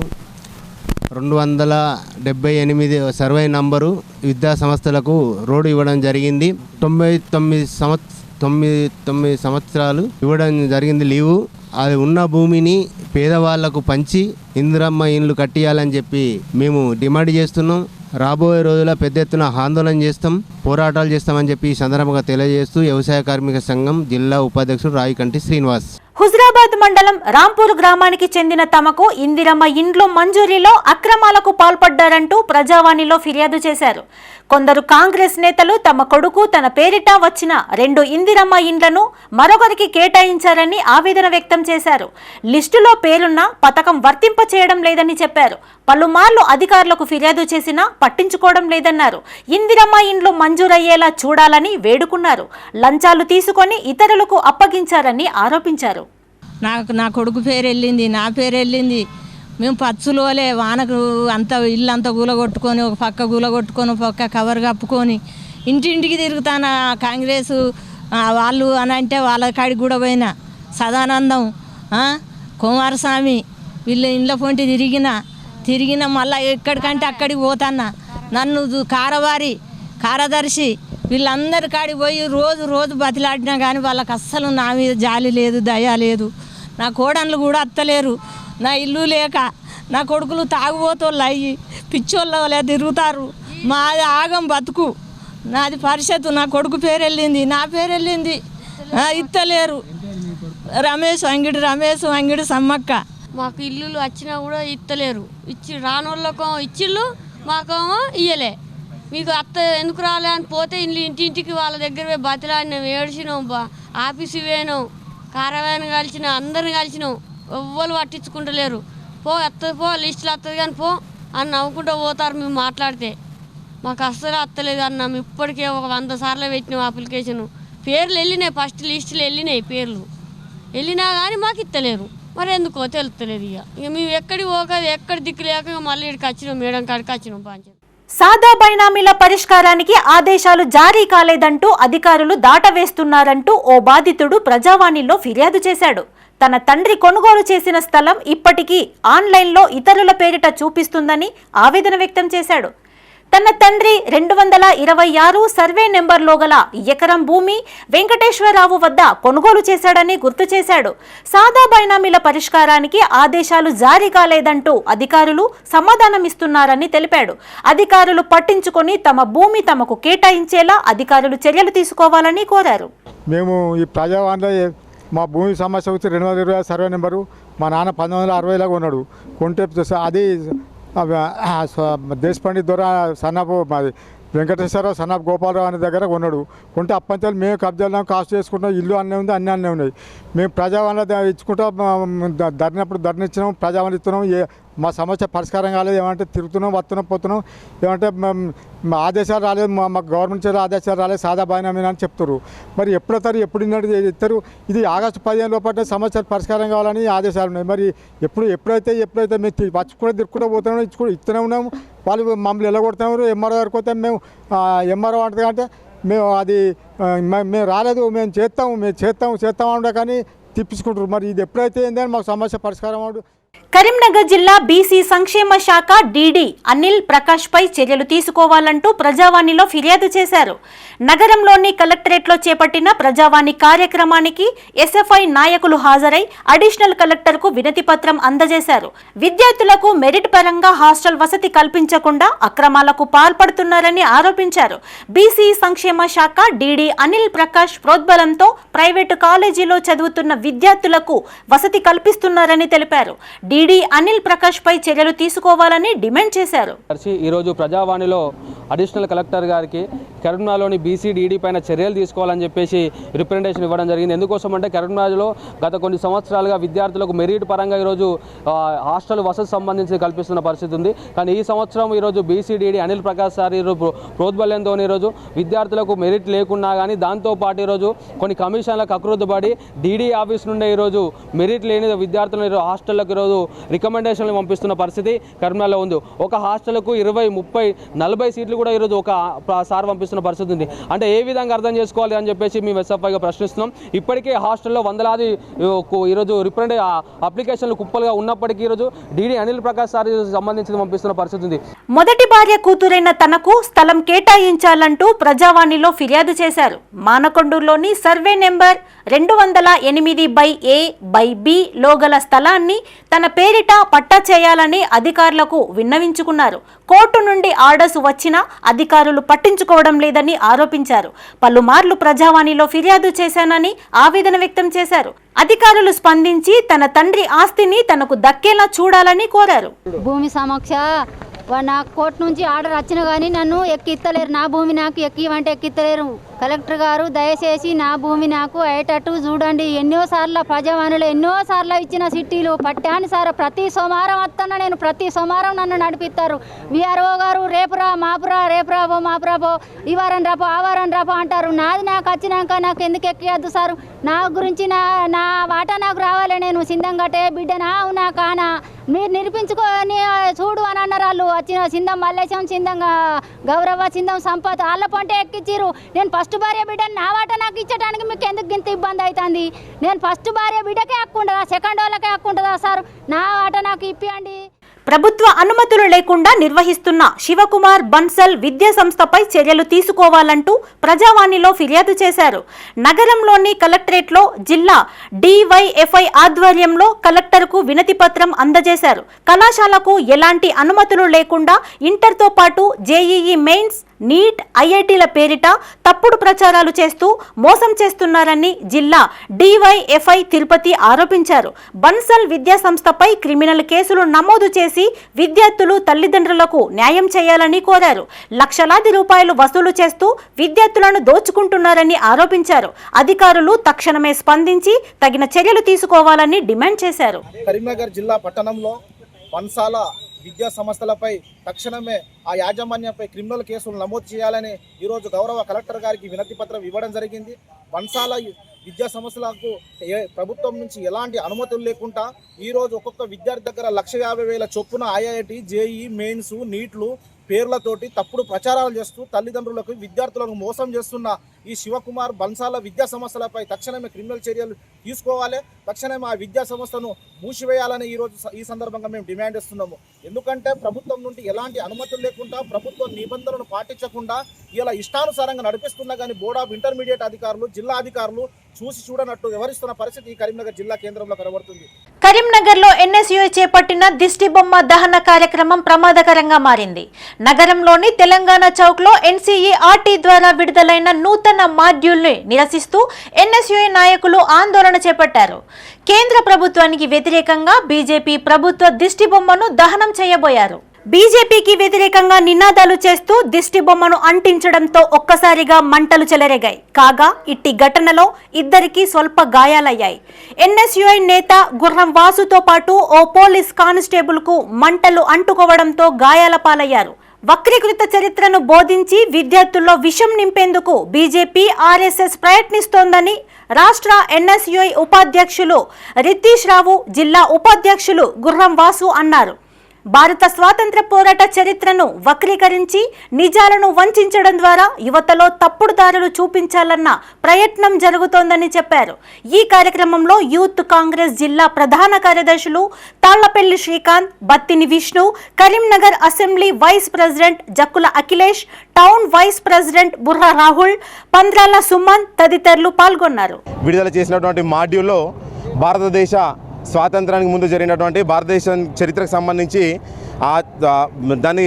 278 సర్వే నంబరు విద్యా సంస్థలకు రోడ్డు ఇవ్వడం జరిగింది. 99 సంవత్సరాలు ఇవ్వడం జరిగింది లీవు. అది ఉన్న భూమిని పేదవాళ్లకు పంచి ఇందిరమ్మ ఇండ్లు కట్టియాలని చెప్పి మేము డిమాండ్ చేస్తున్నాం. రాబోయే రోజుల్లో పెద్ద ఎత్తున ఆందోళన చేస్తాం, పోరాటాలు చేస్తామని చెప్పి ఈ సందర్భంగా తెలియజేస్తూ వ్యవసాయ కార్మిక సంఘం జిల్లా ఉపాధ్యక్షుడు రాయికంటి శ్రీనివాస్. హుజరాబాద్ మండలం రాంపూర్ గ్రామానికి చెందిన తమకు ఇందిరమ్మ ఇండ్లు మంజూరీలో అక్రమాలకు పాల్పడ్డారంటూ ప్రజావాణిలో ఫిర్యాదు చేశారు. కొందరు కాంగ్రెస్ నేతలు తమ కొడుకు తన పేరిట వచ్చిన 2 ఇందిరమ్మ ఇండ్లను మరొకరికి కేటాయించారని ఆవేదన వ్యక్తం చేశారు. లిస్టులో పేరున్న పథకం వర్తింప చేయడం లేదని చెప్పారు. పలుమార్లు అధికారులకు ఫిర్యాదు చేసినా పట్టించుకోవడం లేదన్నారు. ఇందిరమ్మ ఇండ్లు మంజూరయ్యేలా చూడాలని వేడుకున్నారు. లంచాలు తీసుకొని ఇతరులకు అప్పగించారని ఆరోపించారు. నా కొడుకు పేరు వెళ్ళింది, నా పేరు వెళ్ళింది. మేము పచ్చులోలే వానకు అంత ఇల్లు అంతా గూలగొట్టుకొని ఒక పక్క గూలగొట్టుకొని ఒక పక్క కవర్ కప్పుకొని ఇంటింటికి తిరుగుతాను. కాంగ్రెస్ వాళ్ళు అని అంటే వాళ్ళ కాడికి కూడా పోయినా సదానందం కుమారస్వామి వీళ్ళ ఇండ్ల పొంటి తిరిగిన మళ్ళీ ఎక్కడికంటే అక్కడికి పోతాన్నా. నన్ను కారవారి కార్యదర్శి వీళ్ళందరి కాడికి పోయి రోజు బతిలాడినా కానీ వాళ్ళకి అస్సలు నా మీద జాలి లేదు, దయ లేదు. నా కోడళ్ళు కూడా అత్తలేరు. నా ఇల్లు లేక నా కొడుకులు తాగుబోతోళ్ళు అయ్యి పిచ్చోళ్ళ తిరుగుతారు. మాది ఆగం బతుకు, నాది పరిషత్తు. నా కొడుకు పేరు వెళ్ళింది, నా పేరు వెళ్ళింది, ఇత్తలేరు. రమేష్ అంగిడి సమ్మక్క. మాకు ఇల్లులు వచ్చినా కూడా ఇత్తలేరు. రానోళ్ళకో ఇచ్చిళ్ళు, మాకేమో ఇయ్యలే. మీకు అత్త ఎందుకు రాలే అని పోతే ఇంటింటికి వాళ్ళ దగ్గర పోయి బతిలాడినాం, ఏడ్చినాం, ఆఫీసు పోయినాం, కారవాయిని కలిసినాం, అందరిని కలిసినాం. ఎవ్వరు పట్టించుకుంటలేరు. పో లిస్టులు వస్తుంది కానీ పో అని నవ్వుకుంటూ పోతారు. మేము మాట్లాడితే మాకు అస్సలు అత్తలేదు అన్నాం. ఇప్పటికే ఒక 100 సార్లు పెట్టినాం అప్లికేషన్. పేర్లు వెళ్ళినాయి, ఫస్ట్ లిస్టులు వెళ్ళినాయి, పేర్లు వెళ్ళినా కానీ మాకు ఇత్తలేరు. మరి ఎందుకో తెలుస్తలేదు. ఇక మేము ఎక్కడికి పోకది ఎక్కడ దిక్కు లేక మళ్ళీ ఇక్కడికి వచ్చినాం, మేడం కాడికి వచ్చినాం. పంచాయతీ సాదా బైనామీల పరిష్కారానికి ఆదేశాలు జారీ కాలేదంటూ అధికారులు దాటవేస్తున్నారంటూ ఓ బాధితుడు ప్రజావాణిలో ఫిర్యాదు చేశాడు. తన తండ్రి కొనుగోలు చేసిన స్థలం ఇప్పటికీ ఆన్లైన్లో ఇతరుల పేరిట చూపిస్తుందని ఆవేదన వ్యక్తం చేశాడు. తన తండ్రి 226 సర్వే నెంబర్లో గల ఎకరం భూమి వెంకటేశ్వరరావు వద్ద కొనుగోలు చేశాడని గుర్తు చేశాడు. సాదా బైనామీల పరిష్కారానికి ఆదేశాలు జారీ కాలేదంటూ అధికారులు సమాధానమిస్తున్నారని తెలిపాడు. అధికారులు పట్టించుకొని తమ భూమి తమకు కేటాయించేలా అధికారులు చర్యలు తీసుకోవాలని కోరారు. మేము ఈ ప్రజావాణిలో మా భూమి సమస్య వచ్చి 220 సర్వే నెంబరు మా నాన్న 1960లో కొన్నాడు. కొంటే అది దేశపండి దొర సన్నపు మాది వెంకటేశ్వరరావు సన్నపు గోపాలరావు అనే దగ్గర కొన్నాడు. కొంటే అప్పంచాలు మేము కబ్జాలు కాస్ట్ చేసుకుంటాం. ఇల్లు అన్నీ ఉంది, అన్నీ ఉన్నాయి. మేము ప్రజావాణిలో ఇచ్చుకుంటాం, ధరనిచ్చినాం, ప్రజావాణి ఇస్తున్నాం. మా సమస్య పరిష్కారం కాలేదు. ఏమంటే తిరుగుతున్నాం, వస్తున్నాం, పోతున్నాం. ఏమంటే ఆదేశాలు రాలేదు, మాకు గవర్నమెంట్ చేయాలి ఆదేశాలు రాలేదు, సాదా బైనామీనా అని చెప్తారు. మరి ఎప్పుడవుతారు, ఎప్పుడు ఇస్తారు? ఇది ఆగస్టు 15 లోపల సమస్యలు పరిష్కారం కావాలని ఆదేశాలు ఉన్నాయి. మరి ఎప్పుడైతే మేము వచ్చి కూడా తిరుగుకుంటూ పోతున్నాం, ఇస్తూనే ఉన్నాము. వాళ్ళు మమ్మల్ని వెళ్ళగొడుతున్నారు. ఎంఆర్ఓ గారికి పోతే మేము ఎంఆర్ఓ అంటుంది అంటే మేము రాలేదు, మేము చేస్తాం అంటే కానీ తిప్పించుకుంటారు. మరి ఇది ఎప్పుడైతే ఏందని మాకు సమస్య పరిష్కారం అవ్వదు. కరీంనగర్ జిల్లా బీసీ సంక్షేమ శాఖ డీడీ అనిల్ ప్రకాష్ పై చర్యలు తీసుకోవాలంటూ ప్రజావాణిలో ఫిర్యాదు చేశారు. నగరంలోని కలెక్టరేట్లో చేపట్టిన ప్రజావాణి కార్యక్రమానికి ఎస్ఎఫ్ఐ నాయకులు హాజరై అడిషనల్ కలెక్టర్కు వినతి పత్రం అందజేశారు. విద్యార్థులకు మెరిట్ పరంగా హాస్టల్ వసతి కల్పించకుండా అక్రమాలకు పాల్పడుతున్నారని ఆరోపించారు. బీసీ సంక్షేమ శాఖ డీడీ అనిల్ ప్రకాష్ ప్రోద్బలంతో ప్రైవేటు కాలేజీలో చదువుతున్న విద్యార్థులకు వసతి కల్పిస్తున్నారని తెలిపారు. డీడీ అనిల్ ప్రకాష్ పై చర్యలు తీసుకోవాలని డిమాండ్ చేశారు. ఈరోజు ప్రజావాణిలో అడిషనల్ కలెక్టర్ గారికి కరీంనగర్లోని బీసీ డీడీ పైన చర్యలు తీసుకోవాలని చెప్పేసి రిప్రజెంటేషన్ ఇవ్వడం జరిగింది. ఎందుకోసం అంటే కరీంనగర్లో గత కొన్ని సంవత్సరాలుగా విద్యార్థులకు మెరిట్ పరంగా ఈరోజు హాస్టల్ వసతి సంబంధించి కల్పిస్తున్న పరిస్థితి ఉంది. కానీ ఈ సంవత్సరం ఈరోజు BC DD Anil Prakash sir ఈరోజు ప్రోద్బల్యంతో ఈరోజు విద్యార్థులకు మెరిట్ లేకున్నా కానీ దాంతోపాటు ఈరోజు కొన్ని కమిషన్లకు అకృతపడి డీడీ ఆఫీస్ నుండి ఈరోజు మెరిట్ లేని విద్యార్థులను ఈరోజు హాస్టల్లకు ఈరోజు రికమెండేషన్లు పంపిస్తున్న పరిస్థితి కరీంనగర్లో ఉంది. ఒక హాస్టల్కు 20, 30, 40 సీట్లు కూడా ఈరోజు ఒక సార్ పంపిస్తున్న పంపిస్తున్న పరిస్థితి ఉంది. అంటే ఏ విధంగా అర్థం చేసుకోవాలి అని చెప్పేసి మేము ఎస్ఎఫ్ఐగా ప్రశ్నిస్తున్నాం. ఇప్పటికే హాస్టల్లో వందలాది ఈరోజు రిప్రజెంట్ అప్లికేషన్లు కుప్పలుగా ఉన్నప్పటికీ ఈరోజు డీడీ అనిల్ ప్రకాష్ సార్ సంబంధించి పంపిస్తున్న పరిస్థితి ఉంది. మొదటి భార్య కూతురైన తనకు స్థలం కేటాయించాలంటూ ప్రజావాణిలో ఫిర్యాదు చేశారు. మానకొండూరులోని సర్వే నెంబర్ 208/A/B లో గల స్థలాన్ని తన పేరిట పట్టా చేయాలని అధికారులకు విన్నవించుకున్నారు. కోర్టు నుండి ఆర్డర్స్ వచ్చినా అధికారులు పట్టించుకోవడం లేదని ఆరోపించారు. పలుమార్లు ప్రజావాణిలో ఫిర్యాదు చేశానని ఆవేదన వ్యక్తం చేశారు. అధికారులు స్పందించి తన తండ్రి ఆస్తిని తనకు దక్కేలా చూడాలని కోరారు. భూమి సమక్ష నాకు కోర్టు నుంచి ఆర్డర్ వచ్చినా కానీ నన్ను ఎక్కిత్తలేరు. నా భూమి నాకు ఎక్కివంటే ఎక్కిత్తలేరు. కలెక్టర్ గారు దయచేసి నా భూమి నాకు అయ్యేటట్టు చూడండి. ఎన్నోసార్లు ప్రజావాణిలో ఎన్నోసార్లు ఇచ్చిన సిటీలు పట్టాను సార్. ప్రతి సోమవారం వస్తున్నా నేను. ప్రతి సోమవారం నన్ను నడిపిస్తారు. విఆర్ఓ గారు రేపురా మాపురా, రేపురా పో మాపురా పో, ఈ వారం రాపో ఆ వారం రాపో అంటారు. నాది నాకు వచ్చినాక నాకు ఎందుకు ఎక్కియద్దు సార్? నా గురించి నా వాటా నాకు రావాలి. నేను సింధం కట్టే బిడ్డనా అవునా కానా మీరు నిరూపించుకొని చూడు అని అన్నారు వాళ్ళు. వచ్చిన సింధం మల్లేశం, సింధం గౌరవ, సింధం సంపత్ వాళ్ళ పంటే ఎక్కించారు. నేను ఫస్ట్ భార్య బిడ్డని నా వాట నాకు ఇచ్చడానికి మీకు ఎందుకు ఇంత ఇబ్బంది అవుతుంది? నేను ఫస్ట్ భార్య బిడ్డకే హక్కుంటుందా, సెకండ్ వాళ్ళకే హక్కుంటుందా సార్? నా వాట నాకు ఇప్పియండి. ప్రభుత్వ అనుమతులు లేకుండా నిర్వహిస్తున్న శివకుమార్ బన్సల్ విద్యా సంస్థపై చర్యలు తీసుకోవాలంటూ ప్రజావాణిలో ఫిర్యాదు చేశారు. నగరంలోని కలెక్టరేట్లో జిల్లా డివైఎఫ్ఐ ఆధ్వర్యంలో కలెక్టర్కు వినతి పత్రం అందజేశారు. కళాశాలకు ఎలాంటి అనుమతులు లేకుండా ఇంటర్తో పాటు జేఈఈ మెయిన్స్, నీట్, ఐఐటీల పేరిట తప్పుడు ప్రచారాలు చేస్తూ మోసం చేస్తున్నారని జిల్లా డివైఎఫ్ఐ తిరుపతి ఆరోపించారు. బన్సల్ విద్యా సంస్థపై క్రిమినల్ కేసులు నమోదు చేసి విద్యార్థులు తల్లిదండ్రులకు న్యాయం చేయాలని కోరారు. లక్షలాది రూపాయలు వసూలు చేస్తూ విద్యార్థులను దోచుకుంటున్నారని ఆరోపించారు. అధికారులు తక్షణమే స్పందించి తగిన చర్యలు తీసుకోవాలని డిమాండ్ చేశారు. కరీంనగర్ జిల్లా పట్టణంలో బన్సాల విద్యా సంస్థలపై తక్షణమే ఆ యాజమాన్యంపై క్రిమినల్ కేసులు నమోదు చేయాలని ఈరోజు గౌరవ కలెక్టర్ గారికి వినతి పత్రం ఇవ్వడం జరిగింది. బన్సాల విద్యా సంస్థలకు ప్రభుత్వం నుంచి ఎలాంటి అనుమతులు లేకుండా ఈరోజు ఒక్కొక్క విద్యార్థి దగ్గర 1,50,000 చొప్పున ఐఐటి, జేఈ మెయిన్స్, నీట్లు పేర్లతోటి తప్పుడు ప్రచారాలు చేస్తూ తల్లిదండ్రులకు, విద్యార్థులకు మోసం చేస్తున్న ఈ శివకుమార్ బన్సాల విద్యా సంస్థలపై తక్షణమే క్రిమినల్ చర్యలు తీసుకోవాలి. తక్షణమే ఆ విద్యా సంస్థను మూసివేయాలని ఈ సందర్భంగా మేము డిమాండ్ చేస్తున్నాము. ఎందుకంటే ప్రభుత్వం నుండి ఎలాంటి అనుమతులు లేకుండా, ప్రభుత్వ నిబంధనలను పాటించకుండా ఇలా ఇష్టానుసారంగా నడిపిస్తున్నా కానీ బోర్డ్ ఆఫ్ ఇంటర్మీడియట్ అధికారులు, జిల్లా అధికారులు చూసి చూడనట్టు వ్యవహరిస్తున్న పరిస్థితి ఈ కరీంనగర్ జిల్లా కేంద్రంలో కనబడుతుంది. కరీంనగర్లో ఎన్ఎస్యుఐ చేపట్టిన దిష్టి బొమ్మ దహన కార్యక్రమం ప్రమాదకరంగా మారింది. నగరంలోని తెలంగాణ చౌక్లో ఎన్సీఈఆర్టీ ద్వారా విడుదలైన నూతన మాడ్యూల్ని నిరసిస్తూ ఎన్ఎస్యుఐ నాయకులు ఆందోళన చేపట్టారు. కేంద్ర ప్రభుత్వానికి వ్యతిరేకంగా బీజేపీ ప్రభుత్వ దిష్టి బొమ్మను దహనం చేయబోయారు. బీజేపీకి వ్యతిరేకంగా నినాదాలు చేస్తూ దిష్టి బొమ్మను అంటించడంతో ఒక్కసారిగా మంటలు చెలరేగాయి. కాగా ఇట్టి ఘటనలో ఇద్దరికి స్వల్ప గాయాలయ్యాయి. ఎన్ఎస్యుఐ నేత గుర్రం వాసుతో పాటు ఓ పోలీస్ కానిస్టేబుల్ కు మంటలు అంటుకోవడంతో గాయాల పాలయ్యారు. వక్రీకృత చరిత్రను బోధించి విద్యార్థుల్లో విషం నింపేందుకు బీజేపీ, ఆర్ఎస్ఎస్ ప్రయత్నిస్తోందని రాష్ట్ర ఎన్ఎస్యుఐ ఉపాధ్యక్షులు రితీష్ రావు, జిల్లా ఉపాధ్యక్షులు గుర్రం వాసు అన్నారు. భారత స్వాతంత్ర పోరాట చరిత్రను వక్రీకరించి నిజాలను వంచడం ద్వారా యువతలో తప్పుడు దారులు చూపించాలన్న ప్రయత్నం జరుగుతోందని చెప్పారు. ఈ కార్యక్రమంలో యూత్ కాంగ్రెస్ జిల్లా ప్రధాన కార్యదర్శులు Tallapalli Srikanth, Battini Vishnu, Karimnagar assembly vice president Jakkula Akhilesh, town vice president Burra Rahul, Pandrala Suman తదితరులు పాల్గొన్నారు. విడుదల చేసినటువంటి మాడ్యూల్లో భారతదేశ స్వాతంత్రానికి ముందు జరిగినటువంటి భారతదేశం చరిత్రకు సంబంధించి దాన్ని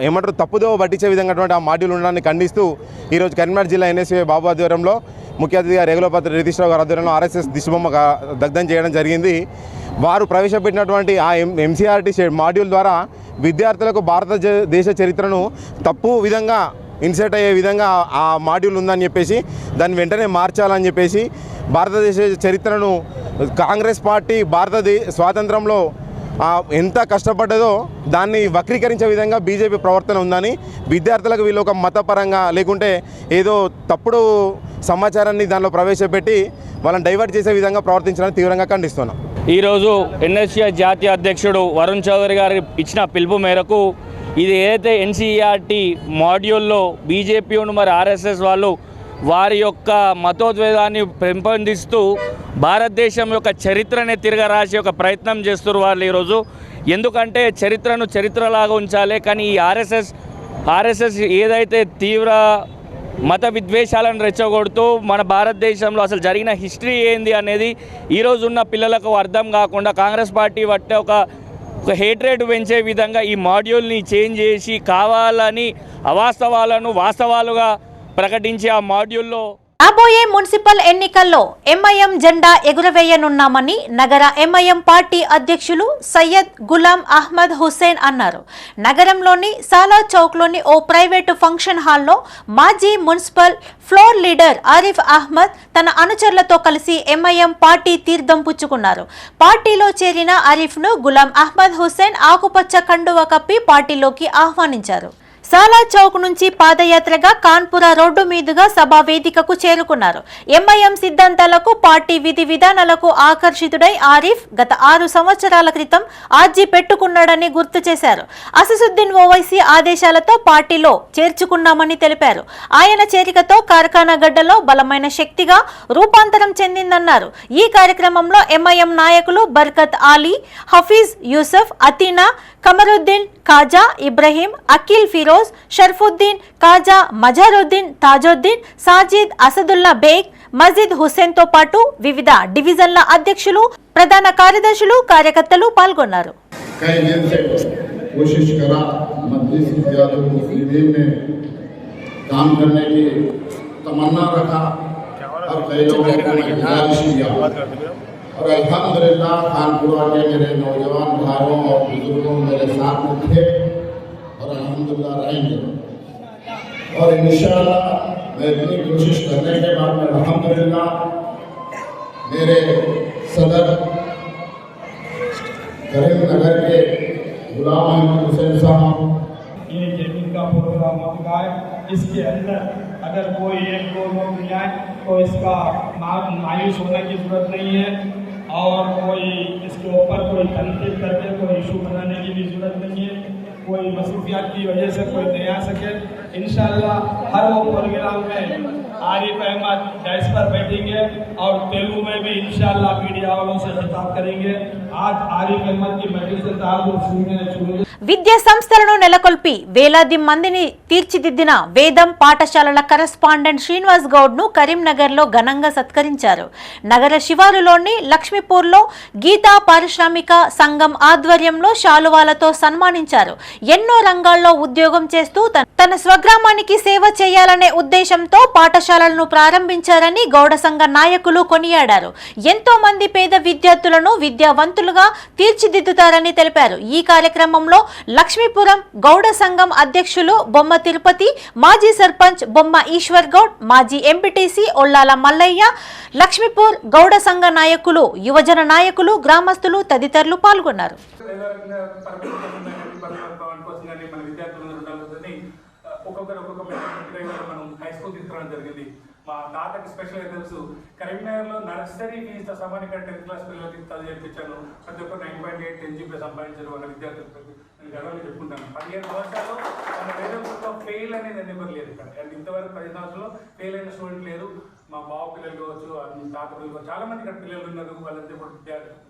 ఏమంటారు తప్పుదో పట్టించే విధంగా ఆ మాడ్యూల్ ఉండడాన్ని ఖండిస్తూ ఈరోజు కరీంనగర్ జిల్లా ఎన్ఎస్యుఐ బాబు ఆధ్వర్యంలో ముఖ్య అతిథిగా రేగులపత్రి రితీష్ రావు గారి ఆధ్వర్యంలో ఆర్ఎస్ఎస్ దిష్టిబొమ్మ దగ్ధం చేయడం జరిగింది. వారు ప్రవేశపెట్టినటువంటి ఆ ఎంసీఆర్టీ మాడ్యూల్ ద్వారా విద్యార్థులకు భారతదేశ చరిత్రను తప్పు విధంగా ఇన్సర్ట్ అయ్యే విధంగా ఆ మాడ్యూల్ ఉందని చెప్పేసి దాన్ని వెంటనే మార్చాలని చెప్పేసి భారతదేశ చరిత్రను కాంగ్రెస్ పార్టీ స్వాతంత్రంలో ఎంత కష్టపడ్డదో దాన్ని వక్రీకరించే విధంగా బీజేపీ ప్రవర్తన ఉందని, విద్యార్థులకు వీళ్ళు ఒక మతపరంగా లేకుంటే ఏదో తప్పుడు సమాచారాన్ని దానిలో ప్రవేశపెట్టి వాళ్ళని డైవర్ట్ చేసే విధంగా ప్రవర్తించడానికి తీవ్రంగా ఖండిస్తున్నాం. ఈరోజు ఎన్ఎస్యుఐ జాతీయ అధ్యక్షుడు వరుణ్ చౌదరి గారు ఇచ్చిన పిలుపు మేరకు ఇది ఏదైతే ఎన్సీఈఆర్టీ మాడ్యూల్లో బీజేపీ మరి ఆర్ఎస్ఎస్ వాళ్ళు వారి యొక్క మతోద్వేదాన్ని పెంపొందిస్తూ భారతదేశం యొక్క చరిత్రనే తిరగరాసే ఒక ప్రయత్నం చేస్తున్నారు వాళ్ళు ఈరోజు. ఎందుకంటే చరిత్రను చరిత్రలాగా ఉంచాలి, కానీ ఈ ఆర్ఎస్ఎస్ ఏదైతే తీవ్ర మత విద్వేషాలను రెచ్చగొడుతూ మన భారతదేశంలో అసలు జరిగిన హిస్టరీ ఏంది అనేది ఈరోజు ఉన్న పిల్లలకు అర్థం కాకుండా కాంగ్రెస్ పార్టీ బట్టే ఒక హేట్రేట్ పెంచే విధంగా ఈ మాడ్యూల్ని చేంజ్ చేసి కావాలని అవాస్తవాలను వాస్తవాలుగా ప్రకటించి ఆ మాడ్యూల్లో రాబోయే మున్సిపల్ ఎన్నికల్లో ఎంఐఎం జెండా ఎగురవేయనున్నామని నగర ఎంఐఎం పార్టీ అధ్యక్షులు సయ్యద్ గులాం అహ్మద్ హుస్సేన్ అన్నారు. నగరంలోని సాలా చౌక్లోని ఓ ప్రైవేటు ఫంక్షన్ హాల్లో మాజీ municipal floor leader Arif Ahmed తన అనుచరులతో కలిసి ఎంఐఎం పార్టీ తీర్థం పుచ్చుకున్నారు. పార్టీలో చేరిన ఆరిఫ్ను గులాం అహ్మద్ హుస్సేన్ ఆకుపచ్చ కండువా కప్పి పార్టీలోకి ఆహ్వానించారు. సాలా చౌక్ నుంచి పాదయాత్రగా కాన్పుర రోడ్డు మీదుగా సభా వేదికకు చేరుకున్నారు. ఎంఐఎం సిద్ధాంతాలకు, పార్టీ విధి విధానాలకు ఆకర్షితుడై ఆరిఫ్ గత 6 సంవత్సరాల క్రితం ఆర్జీ పెట్టుకున్నాడని గుర్తు చేశారు. అసదుద్దీన్ ఓవైసీ ఆదేశాలతో పార్టీలో చేర్చుకున్నామని తెలిపారు. ఆయన చేరికతో కార్ఖానా గడ్డలో బలమైన శక్తిగా రూపాంతరం చెందిందన్నారు. ఈ కార్యక్రమంలో ఎంఐఎం నాయకులు బర్కత్ ఆలీ, హఫీజ్ యూసఫ్, అతీనా, కమరుద్దీన్, ఖాజా ఇబ్రహీం, అఖిల్ ఫిరోజ్, షర్ఫుద్దీన్, ఖాజా మజారుద్దీన్, తాజుద్దీన్, సాజిద్, అసదుల్లా బేగ్, మజీద్ హుస్సేన్ తో పాటు వివిధ డివిజన్ల అధ్యక్షులు, ప్రధాన కార్యదర్శులు, కార్యకర్తలు పాల్గొన్నారు. और अल्हम्दुलिल्लाह कानपुरा के मेरे नौजवान भाइयों और बुजुर्गों मेरे साथ में थे और अल्हम्दुलिल्लाह रहेंगे और इंशाअल्लाह मैं इतनी कोशिश करने के बाद में अल्हम्दुलिल्लाह मेरे सदर करीमनगर के गुलाम अहमद हुसैन साहब ये जमीन का प्रोग्राम होगा। इसके अंदर अगर कोई एक दो लोग जाए तो इसका मायूस होने की जरूरत नहीं है और कोई इसके ऊपर कोई तनकीद करके कोई इशू बनाने की भी जरूरत नहीं है। कोई मसरूफियात की वजह से कोई नहीं आ सके, इंशाअल्लाह हर वो प्रोग्राम में आरिफ अहमद डेस्क पर बैठेंगे और तेलुगु में भी इंशाअल्लाह मीडिया वालों से खिताब करेंगे। आज आरिफ अहमद की महफिल से ताल्लुक सुनने విద్యా సంస్థలను నెలకొల్పి వేలాది మందిని తీర్చిదిద్దిన వేదం పాఠశాలల కరెస్పాండెంట్ శ్రీనివాస్ గౌడ్ ను కరీంనగర్ లో ఘనంగా సత్కరించారు. నగర శివారులోని లక్ష్మీపూర్లో గీతా పారిశ్రామిక సంఘం ఆధ్వర్యంలో శాలువాలతో సన్మానించారు. ఎన్నో రంగాల్లో ఉద్యోగం చేస్తూ తన స్వగ్రామానికి సేవ చేయాలనే ఉద్దేశంతో పాఠశాలలను ప్రారంభించారని గౌడ సంఘ నాయకులు కొనియాడారు. ఎంతో మంది పేద విద్యార్థులను విద్యావంతులుగా తీర్చిదిద్దుతారని తెలిపారు. ఈ కార్యక్రమంలో లక్ష్మీపురం గౌడ సంఘం అధ్యక్షులు బొమ్మ తిరుపతి, మాజీ సర్పంచ్ బొమ్మ ఈశ్వర్ గౌడ్, మాజీ ఎంపీటీసీ ఒల్లాల మల్లయ్య, లక్ష్మీపూర్ గౌడ సంఘ నాయకులు, యువజన నాయకులు, గ్రామస్తులు తదితరులు పాల్గొన్నారు. మా తాతకి స్పెషల్గా తెలుసు. కరీంనగర్లో నర్సరీ ఫీజుతో సమానం ఇక్కడ 10th క్లాస్ పిల్లలకి చదువు చేర్పించాను. ప్రతి ఒక్కరు 9.8 10 సంపాదించారు వాళ్ళ విద్యార్థులు. నేను గర్వంగా చెప్పుకుంటాను. 15 సంవత్సరాలు మన వేదంలో ఫెయిల్ అనేది ఎన్నెవరు లేదు ఇక్కడ. అండ్ ఇంతవరకు 10 సంవత్సరాలు ఫెయిల్ అయిన స్టూడెంట్ లేదు. మా బావ పిల్లలు కావచ్చు, తాత పిల్లలు కావచ్చు, చాలా మంది ఇక్కడ పిల్లలు ఉన్నారు. వాళ్ళంతా ఇప్పుడు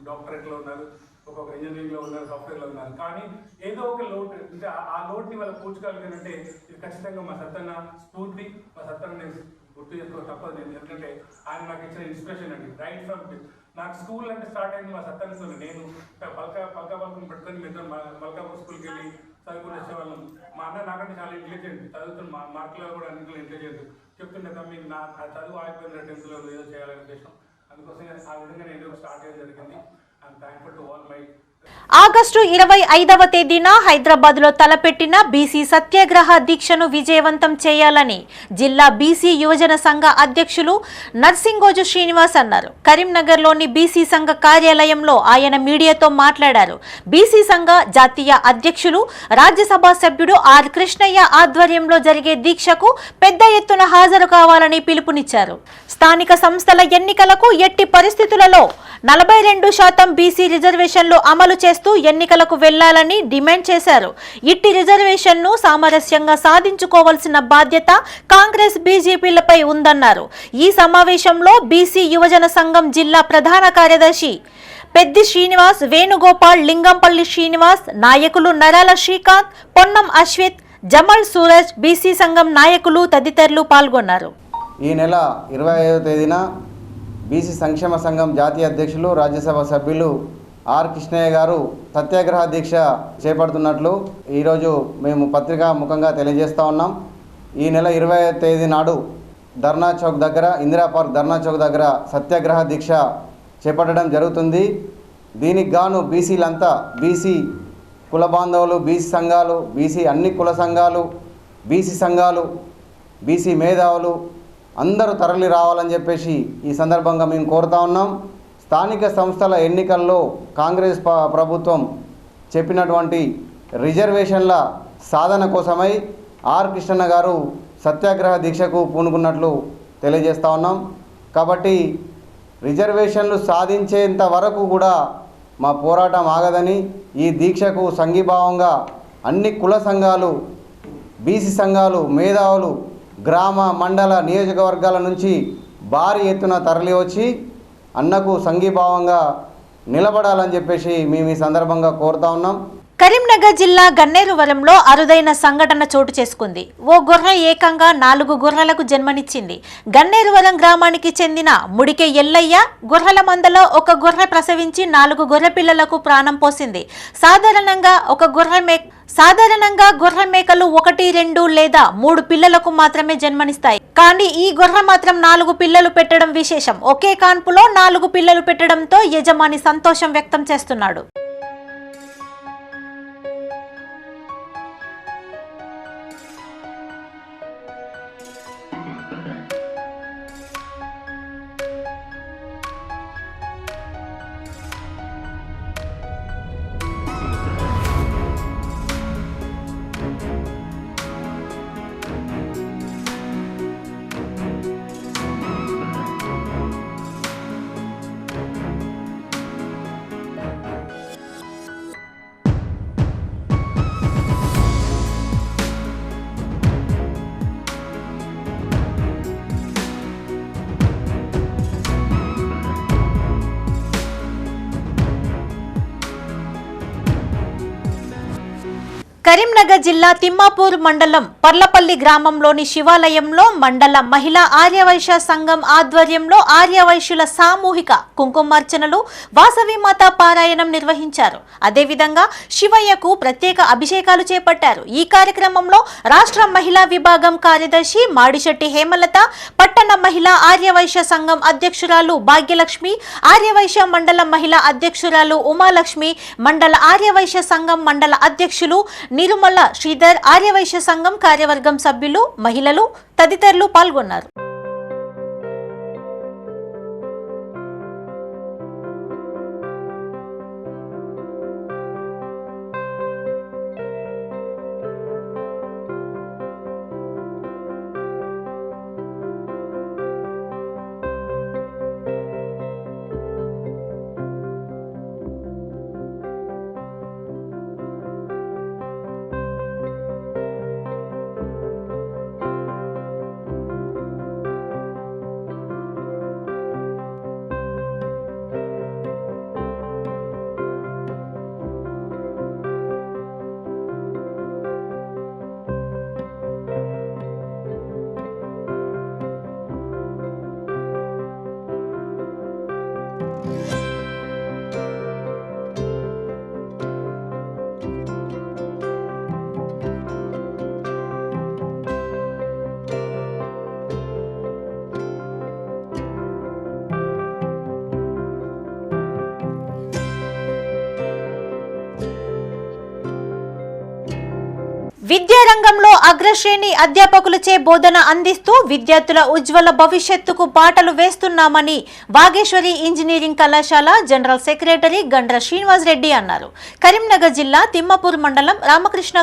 డాక్టరేట్లో ఉన్నారు, ఒక్కొక్క ఇంజనీరింగ్లో ఉన్నారు, సాఫ్ట్వేర్లో ఉన్నారు. కానీ ఏదో ఒక లోటు అంటే ఆ లోటుని వాళ్ళు పూడ్చుకోగలిగానంటే ఇది ఖచ్చితంగా మా సత్తన్న స్ఫూర్తి, మా సత్తన్న గుర్తు చేసుకో తప్పదు. నేను ఎందుకంటే ఆయన నాకు ఇచ్చిన ఇన్స్పిరేషన్ అండి. రైట్ ఫ్రమ్ నాకు స్కూల్ అంటే స్టార్ట్ అయింది మా సత్తన్నతో. నేను పల్కాపల్కం పెట్టుకొని మేము మల్కాపూర్ స్కూల్కి వెళ్ళి చదువుకుని వచ్చేవాళ్ళం. మా అన్న నాకంటే చాలా ఇంటెలిజెంట్, చదువుతున్న మార్కులో కూడా అన్నింటిలో ఇంటెలిజెంట్. చెప్తుండే తమ్మి నా చదువు ఆగిపోయిన 10th ఏదో చేయాలనే ఉద్దేశం. అందుకోసం ఆ విధంగా నేను స్టార్ట్ చేయడం జరిగింది. I'm thankful to all my. August 25వ తేదీన హైదరాబాద్ లో తలపెట్టిన బీసీ సత్యాగ్రహ దీక్షను విజయవంతం చేయాలని జిల్లా బీసీ యువజన సంఘ అధ్యక్షులు నర్సింగోజు శ్రీనివాస్ అన్నారు. కరీంనగర్ లోని బీసీ సంఘ కార్యాలయంలో ఆయన మీడియాతో మాట్లాడారు. బీసీ సంఘ జాతీయ అధ్యక్షులు, రాజ్యసభ సభ్యుడు ఆర్ కృష్ణయ్య ఆధ్వర్యంలో జరిగే దీక్షకు పెద్ద ఎత్తున హాజరు కావాలని పిలుపునిచ్చారు. స్థానిక సంస్థల ఎన్నికలకు ఎట్టి పరిస్థితులలో 42% బీసీ రిజర్వేషన్లు అమలు అమలు చేస్తూ ఎన్నికలకు వెళ్లాలని డిమాండ్ చేశారు. ఇట్టి రిజర్వేషన్ను సామరస్యంగా సాధించుకోవాల్సిన బాధ్యత కాంగ్రెస్ బీజేపీలపై ఉందన్నారు. ఈ సమావేశంలో బీసీ యువజన సంఘం జిల్లా ప్రధాన కార్యదర్శి పెద్ది శ్రీనివాస్, వేణుగోపాల్, లింగంపల్లి శ్రీనివాస్, నాయకులు నరాల శ్రీకాంత్, పొన్నం అశ్విత్, జమల్ సూరజ్, బీసీ సంఘం నాయకులు తదితరులు పాల్గొన్నారు. ఈ నెల 25వ తేదీన బీసీ సంక్షేమ సంఘం జాతీయ అధ్యక్షులు రాజ్యసభ సభ్యులు ఆర్ కృష్ణయ్య గారు సత్యాగ్రహ దీక్ష చేపడుతున్నట్లు ఈరోజు మేము పత్రికా ముఖంగా తెలియజేస్తూ ఉన్నాం. ఈ నెల 25వ తేదీ నాడు ధర్నా చౌక్ దగ్గర, ఇందిరా పార్క్ ధర్నా చౌక్ దగ్గర సత్యాగ్రహ దీక్ష చేపట్టడం జరుగుతుంది. దీనికి గాను బీసీలంతా, బీసీ కుల బాంధవులు, బీసీ సంఘాలు, బీసీ అన్ని కుల సంఘాలు, బీసీ సంఘాలు, బీసీ మేధావులు అందరూ తరలి రావాలని చెప్పేసి ఈ సందర్భంగా మేము కోరుతా ఉన్నాం. స్థానిక సంస్థల ఎన్నికల్లో కాంగ్రెస్ ప్రభుత్వం చెప్పినటువంటి రిజర్వేషన్ల సాధన కోసమై ఆర్ కృష్ణన్న గారు సత్యాగ్రహ దీక్షకు పూనుకున్నట్లు తెలియజేస్తూ ఉన్నాం. కాబట్టి రిజర్వేషన్లు సాధించేంత వరకు కూడా మా పోరాటం ఆగదని, ఈ దీక్షకు సంఘీభావంగా అన్ని కుల సంఘాలు, బీసీ సంఘాలు, మేధావులు గ్రామ, మండల, నియోజకవర్గాల నుంచి భారీ ఎత్తున తరలి వచ్చి అన్నకు సంఘీభావంగా నిలబడాలని చెప్పేసి మేము ఈ సందర్భంగా కోరుతా ఉన్నాం. కరీంనగర్ జిల్లా గన్నేరువరంలో అరుదైన సంఘటన చోటు చేసుకుంది. ఓ గొర్రె ఏకంగా 4 గొర్రెలకు జన్మనిచ్చింది. గన్నేరువరం గ్రామానికి చెందిన ముడికే ఎల్లయ్య గొర్రెల మందలో ఒక గొర్రె ప్రసవించి 4 గొర్రె పిల్లలకు ప్రాణం పోసింది. సాధారణంగా గొర్రె మేకలు 1, 2 లేదా 3 పిల్లలకు మాత్రమే జన్మనిస్తాయి. కానీ ఈ గొర్రె మాత్రం 4 పిల్లలు పెట్టడం విశేషం. ఒకే కాన్పులో 4 పిల్లలు పెట్టడంతో యజమాని సంతోషం వ్యక్తం చేస్తున్నాడు. కరీంనగర్ జిల్లా తిమ్మాపూర్ మండలం పర్లపల్లి గ్రామంలోని శివాలయంలో మండల మహిళా ఆర్యవైశ్య సంఘం ఆధ్వర్యంలో ఆర్యవైశ్యుల సామూహిక కుంకుమార్చనలు, వాసవిమాత పారాయణం నిర్వహించారు. అదేవిధంగా శివయ్యకు ప్రత్యేక అభిషేకాలు చేపట్టారు. ఈ కార్యక్రమంలో రాష్ట్ర మహిళా విభాగం కార్యదర్శి మాడిశెట్టి హేమలత, పట్టణ మహిళా ఆర్యవైశ్య సంఘం అధ్యక్షురాలు భాగ్యలక్ష్మి, ఆర్యవైశ్య మండల మహిళా అధ్యక్షురాలు ఉమాలక్ష్మి, మండల ఆర్యవైశ్య సంఘం మండల అధ్యక్షులు నిరుమల శ్రీధర్, ఆర్యవైశ్య సంఘం కార్యవర్గం సభ్యులు, మహిళలు తదితరులు పాల్గొన్నారు. విద్యారంగంలో అగ్రశ్రేణి అధ్యాపకులచే బోధన అందిస్తూ విద్యార్థుల ఉజ్వల భవిష్యత్తుకు బాటలు వేస్తున్నామని వాగేశ్వరి ఇంజనీరింగ్ కళాశాల జనరల్ సెక్రటరీ గండ్ర శ్రీనివాస్ రెడ్డి అన్నారు. కరీంనగర్ జిల్లా తిమ్మాపూర్ మండలం రామకృష్ణ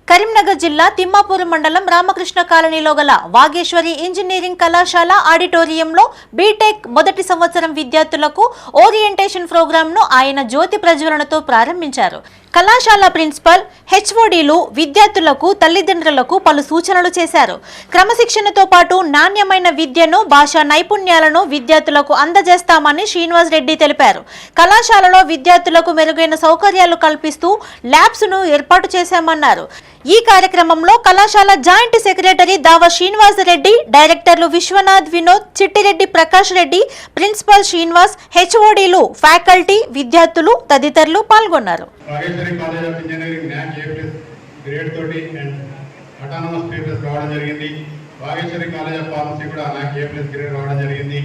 కరీంనగర్ జిల్లా తిమ్మాపూర్ మండలం రామకృష్ణ కాలనీలో గల వాగేశ్వరి ఇంజనీరింగ్ కళాశాల ఆడిటోరియంలో బీటెక్ మొదటి సంవత్సరం విద్యార్థులకు ఓరియంటేషన్ ప్రోగ్రాంను ఆయన జ్యోతి ప్రజ్వలనతో ప్రారంభించారు. కళాశాల ప్రిన్సిపల్, హెచ్ఓడీలు విద్యార్థులకు, తల్లిదండ్రులకు పలు సూచనలు చేశారు. క్రమశిక్షణతో పాటు నాణ్యమైన విద్యను, భాషా నైపుణ్యాలను విద్యార్థులకు అందజేస్తామని శ్రీనివాస్ రెడ్డి తెలిపారు. కళాశాలలో విద్యార్థులకు మెరుగైన సౌకర్యాలు కల్పిస్తూ ల్యాబ్స్ ను ఏర్పాటు చేశామన్నారు. ఈ కార్యక్రమంలో కళాశాల జాయింట్ సెక్రటరీ దావ శ్రీనివాస్ రెడ్డి, డైరెక్టర్లు విశ్వనాథ్, వినోద్, చిట్టిరెడ్డి ప్రకాష్ రెడ్డి, ప్రిన్సిపల్ శ్రీనివాస్, హెచ్ఓడీలు, ఫ్యాకల్టీ, విద్యార్థులు తదితరులు పాల్గొన్నారు. Vageshwari college of engineering NAAC A+ grade తోటి అండ్ అటానమస్ స్టేటస్ రావడం జరిగింది. వాగేశ్వరి కాలేజ్ ఆఫ్ ఫార్మసీ కూడా న్యాక్ A+ గ్రేడ్ రావడం జరిగింది.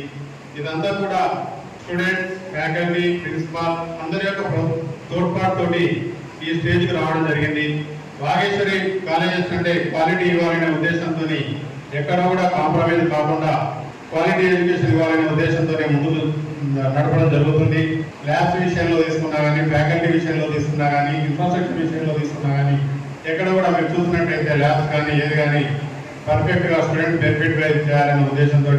ఇదంతా కూడా స్టూడెంట్స్, ఫ్యాకల్టీ, ప్రిన్సిపాల్ అందరి యొక్క తోడ్పాటుతోటి ఈ స్టేజ్కి రావడం జరిగింది. వాగేశ్వరి కాలేజెస్ అంటే క్వాలిటీ ఇవ్వాలనే ఉద్దేశంతో ఎక్కడ కూడా కాంప్రమైజ్ కాకుండా క్వాలిటీ ఎడ్యుకేషన్ ఇవ్వాలనే ఉద్దేశంతో ముందుకు నడపడం జరుగుతుంది. ల్యాబ్స్ విషయంలో తీసుకున్నా కానీ, ఫ్యాకల్టీ విషయంలో తీసుకున్నా కానీ, ఇన్ఫ్రాస్ట్రక్చర్ విషయంలో తీసుకున్నా కానీ ఎక్కడ కూడా మీరు చూసినట్టయితే ల్యాబ్స్ కానీ ఏది కానీ పర్ఫెక్ట్గా స్టూడెంట్ బెనిఫిట్ చేయాలనే ఉద్దేశంతో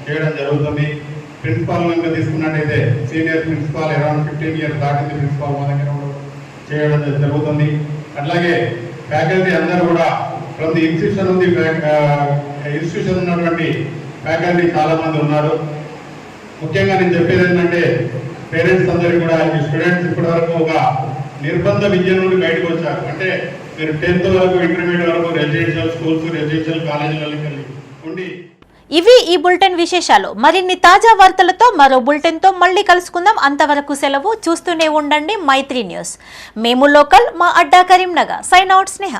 చేయడం జరుగుతుంది. ప్రిన్సిపాల్ కనుక తీసుకున్నట్టయితే సీనియర్ ప్రిన్సిపాల్ అరౌండ్ 15 years దాటింది ప్రిన్సిపాల్ మా దగ్గర చేయడం జరుగుతుంది. అట్లాగే ఫ్యాకల్టీ అందరూ కూడా ఫ్రమ్ ది ఇన్స్టిట్యూషన్ ఉంది, ఇన్స్టిట్యూషన్ ఉన్నటువంటి ఫ్యాకల్టీ చాలా మంది ఉన్నారు. ముఖ్యంగా నేను చెప్పేది ఏంటంటే పేరెంట్స్ అందరికీ కూడా ఈ స్టూడెంట్స్ ఇప్పటి వరకు ఒక నిర్బంధ విద్య నుండి బయటకు వచ్చారు. అంటే మీరు 10th వరకు, ఇంటర్మీడియట్ వరకు రెసిడెన్షియల్ స్కూల్స్, రెసిడెన్షియల్ కాలేజీలకు ఉండి. ఇవి ఈ బులెటిన్ విశేషాలు. మరిన్ని తాజా వార్తలతో మరో బులెటిన్తో మళ్ళీ కలుసుకుందాం. అంతవరకు సెలవు. చూస్తూనే ఉండండి మైత్రి న్యూస్. మేము లోకల్, మా అడ్డా కరీంనగర్. సైన్ అవుట్ స్నేహ.